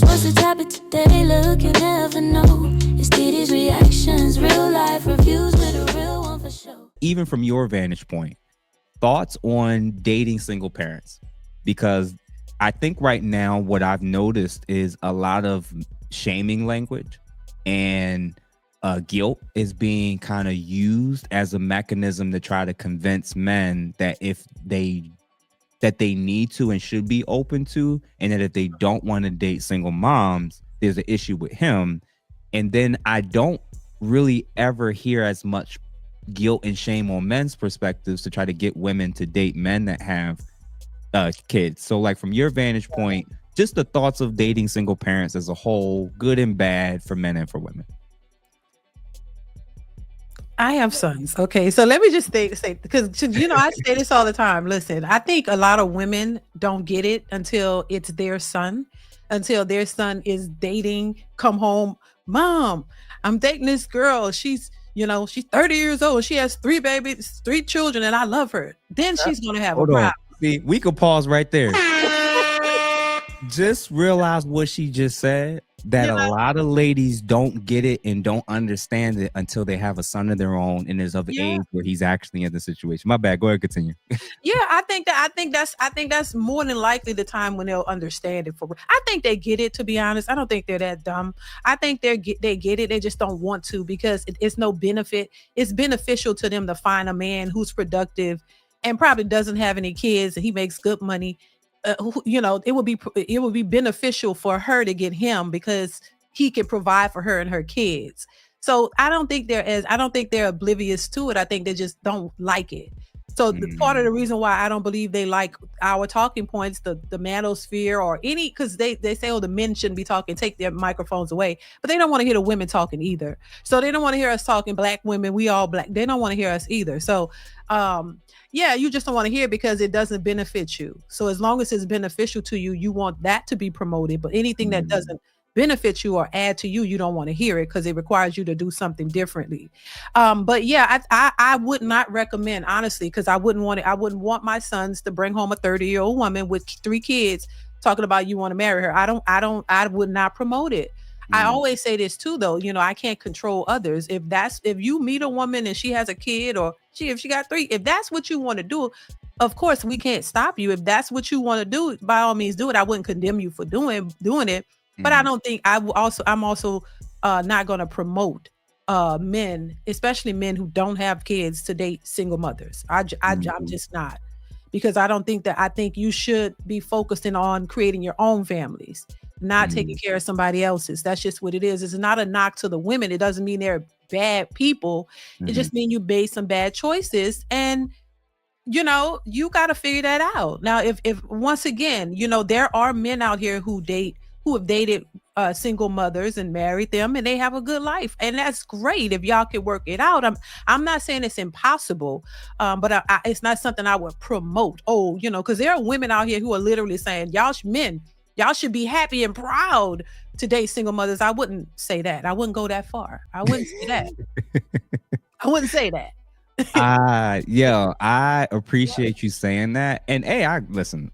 reactions. What's the topic today? Look, you never know. It's DeeDee's reactions, real life reviews with a real one for sure. Even from your vantage point, thoughts on dating single parents? Because I think right now what I've noticed is a lot of shaming language and guilt is being kind of used as a mechanism to try to convince men that they need to and should be open to, and that if they don't want to date single moms, there's an issue with him. And then I don't really ever hear as much guilt and shame on men's perspectives to try to get women to date men that have kids. So like from your vantage point, just the thoughts of dating single parents as a whole, good and bad for men and for women. I have sons. Okay. So let me just say, because I say this all the time. Listen, I think a lot of women don't get it until it's their son, until their son is dating, come home. Mom, I'm dating this girl. She's 30 years old. She has 3 babies, 3 children, and I love her. Then she's going to have a problem. See, we could pause right there. Just realize what she just said, that a lot of ladies don't get it and don't understand it until they have a son of their own and is of age where he's actually in the situation. My bad. Go ahead, continue. I think that's more than likely the time when they'll understand it. I think they get it, to be honest. I don't think they're that dumb. I think they get it. They just don't want to, because it's no benefit. It's beneficial to them to find a man who's productive and probably doesn't have any kids and he makes good money. It would be beneficial for her to get him because he can provide for her and her kids. So I don't think they're oblivious to it. I think they just don't like it. So the part of the reason why I don't believe they like our talking points, the manosphere or any, because they say, oh, the men shouldn't be talking, take their microphones away, but they don't want to hear the women talking either. So they don't want to hear us talking, black women, we all black. They don't want to hear us either. So you just don't want to hear it because it doesn't benefit you. So as long as it's beneficial to you, you want that to be promoted. But anything that doesn't benefit you or add to you, you don't want to hear it because it requires you to do something differently. I would not recommend, honestly, because I wouldn't want my sons to bring home a 30-year-old woman with 3 kids talking about you want to marry her. I would not promote it. I always say this too, though, I can't control others. If you meet a woman and she has a kid, or if she got 3, if that's what you want to do, of course we can't stop you. If that's what you want to do, by all means do it. I wouldn't condemn you for doing it, but I don't think I'm also not going to promote men, especially men who don't have kids, to date single mothers. I'm just not, because I think you should be focusing on creating your own families, not taking care of somebody else's. That's just what it is. It's not a knock to the women. It doesn't mean they're bad people. It just means you made some bad choices, and you got to figure that out. Now, if once again, there are men out here who have dated single mothers and married them, and they have a good life, and that's great if y'all can work it out. I'm not saying it's impossible, but it's not something I would promote. Because there are women out here who are literally saying, y'all should be happy and proud to date single mothers. I wouldn't say that. I wouldn't go that far. I wouldn't say that. I wouldn't say that. I appreciate you saying that. And hey, I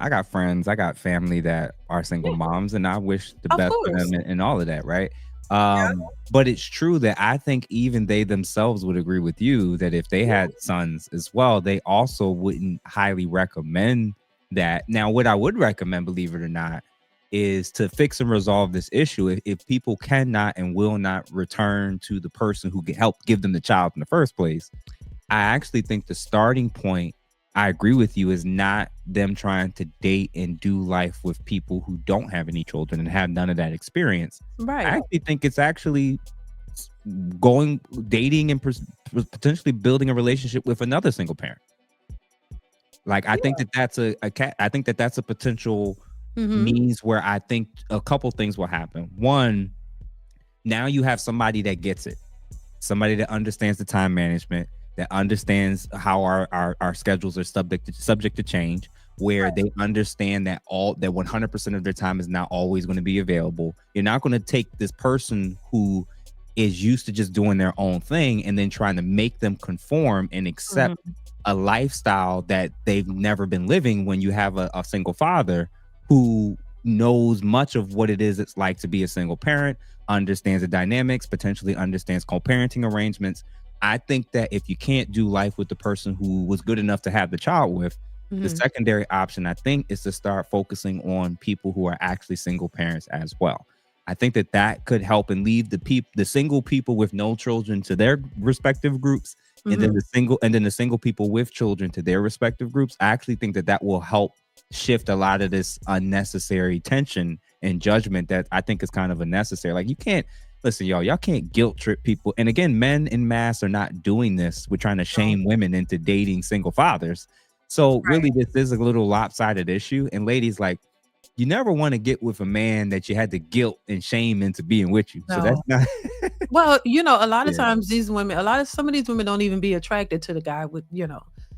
got friends, I got family that are single moms, and I wish the best for them and all of that, right? But it's true that I think even they themselves would agree with you that if they had sons as well, they also wouldn't highly recommend that. Now, what I would recommend, believe it or not, is to fix and resolve this issue. If people cannot and will not return to the person who helped give them the child in the first place, I actually think the starting point, I agree with you, is not them trying to date and do life with people who don't have any children and have none of that experience. Right. I actually think it's actually dating and potentially building a relationship with another single parent. Like, I think that's a potential means where I think a couple things will happen. One, now you have somebody that gets it, somebody that understands the time management, that understands how our schedules are subject to change, where they understand that 100% of their time is not always going to be available. You're not going to take this person who is used to just doing their own thing and then trying to make them conform and accept a lifestyle that they've never been living, when you have a single father who knows much of what it is it's like to be a single parent, understands the dynamics, potentially understands co-parenting arrangements. I think that if you can't do life with the person who was good enough to have the child with, the Mhm. secondary option, I think, is to start focusing on people who are actually single parents as well. I think that that could help and leave the single people with no children to their respective groups, and then Mhm. the single people with children to their respective groups. I actually think that that will help shift a lot of this unnecessary tension and judgment that I think is kind of unnecessary. Like, you can't listen, y'all can't guilt trip people. And again, men in mass are not doing this. We're trying to No. shame women into dating single fathers. So Right. really, this is a little lopsided issue. And ladies, like, you never want to get with a man that you had to guilt and shame into being with you. So that's No. not Well, a lot of yeah. times some of these women don't even be attracted to the guy with,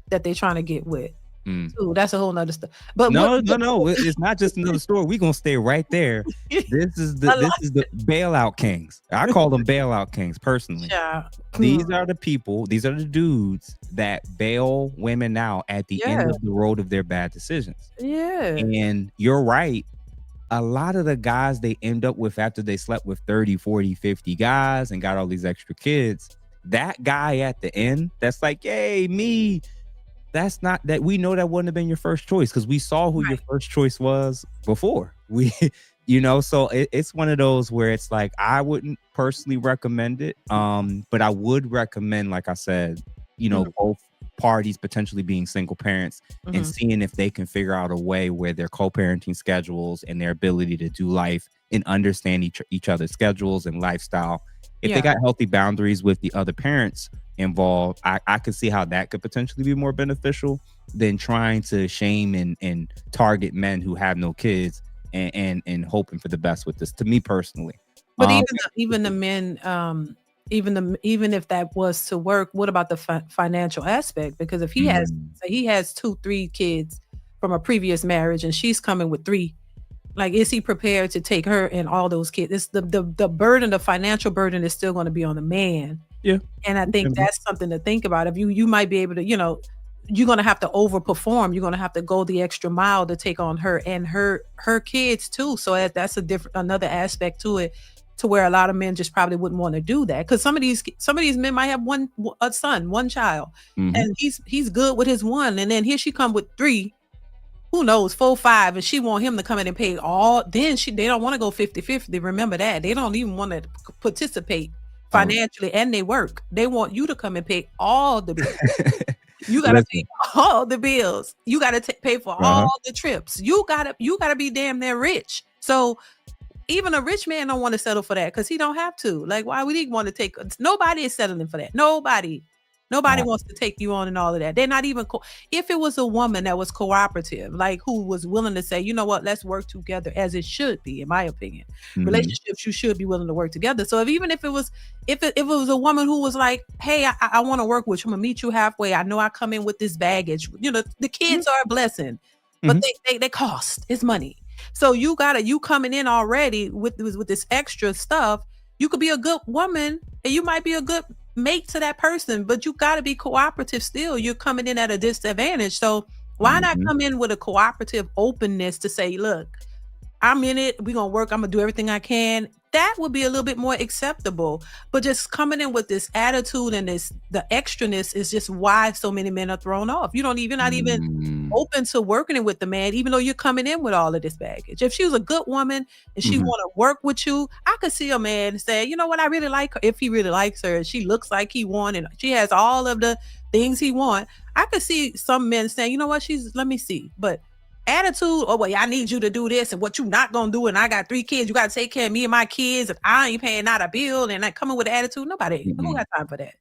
that they're trying to get with. Mm. Too. That's a whole nother stuff. But No, no, no. It's not just another story. We're gonna stay right there. a This lot, is the bailout kings. I call them bailout kings personally. yeah. These are the people, these are the dudes that bail women out at the Yeah. end of the road of their bad decisions. Yeah. And you're right. A lot of the guys they end up with after they slept with 30, 40, 50 guys and got all these extra kids, that guy at the end that's like, yay, me. That's not that we know that wouldn't have been your first choice because we saw who your Right. first choice was before. We, so it's one of those where it's like I wouldn't personally recommend it. But I would recommend, like I said, Mhm. both parties potentially being single parents and Mhm. seeing if they can figure out a way where their co-parenting schedules and their ability to do life and understand each other's schedules and lifestyle. If they Yeah. got healthy boundaries with the other parents involved, I could see how that could potentially be more beneficial than trying to shame and target men who have no kids and hoping for the best with this. To me personally, But um, even the men, even if that was to work, what about the financial aspect? Because if he has, mm, say he has 2, 3 kids from a previous marriage, and she's coming with 3, like, is he prepared to take her and all those kids? It's the burden, the financial burden is still going to be on the man. yeah, And I it think can be. that's something to think about. If you might be able to, you're gonna have to overperform. You're gonna have to go the extra mile to take on her and her kids too. So that's another aspect to it, to where a lot of men just probably wouldn't want to do that. Because some of these men might have a son, one child, Mhm. and he's good with his one, and then here she come with 3, who knows, 4, 5, and she want him to come in and pay all. Then they don't want to go 50-50. Remember that. They don't even want to participate Oh, financially, and they work. They want you to come and pay all the bills. You gotta pay listen, all the bills. You gotta pay for uh-huh. all the trips. You gotta be damn near rich. So even a rich man don't want to settle for that because he don't have to. Like, why would he want to take? Nobody is settling for that. Nobody Uh, wants to take you on and all of that. They're not even. If it was a woman that was cooperative, like who was willing to say, you know what, let's work together, as it should be, in my opinion. mhm, Relationships, you should be willing to work together. So if it was, if it was a woman who was like, hey, I want to work with you, I'm gonna meet you halfway. I know I come in with this baggage. The mhm, kids are a blessing, but mhm, they cost. It's money. So you coming in already with this extra stuff. You could be a good woman and you might be a good mate to that person, but you got to be cooperative still. You're coming in at a disadvantage. So why not mhm, come in with a cooperative openness to say, look, I'm in it. We're gonna work. I'm gonna do everything I can. That would be a little bit more acceptable. But just coming in with this attitude and the extraness is just why so many men are thrown off. You're not even mm, open to working it with the man, even though you're coming in with all of this baggage. If she was a good woman and she mhm, want to work with you, I could see a man say, you know what, I really like her. If he really likes her, she looks like he want, and she has all of the things he want. I could see some men saying, you know what, let me see. But attitude, oh well, I need you to do this, and what you not gonna do, and I got 3 kids, you gotta take care of me and my kids, and I ain't paying not a bill, and like coming with attitude, nobody who mm-mm. got time for that.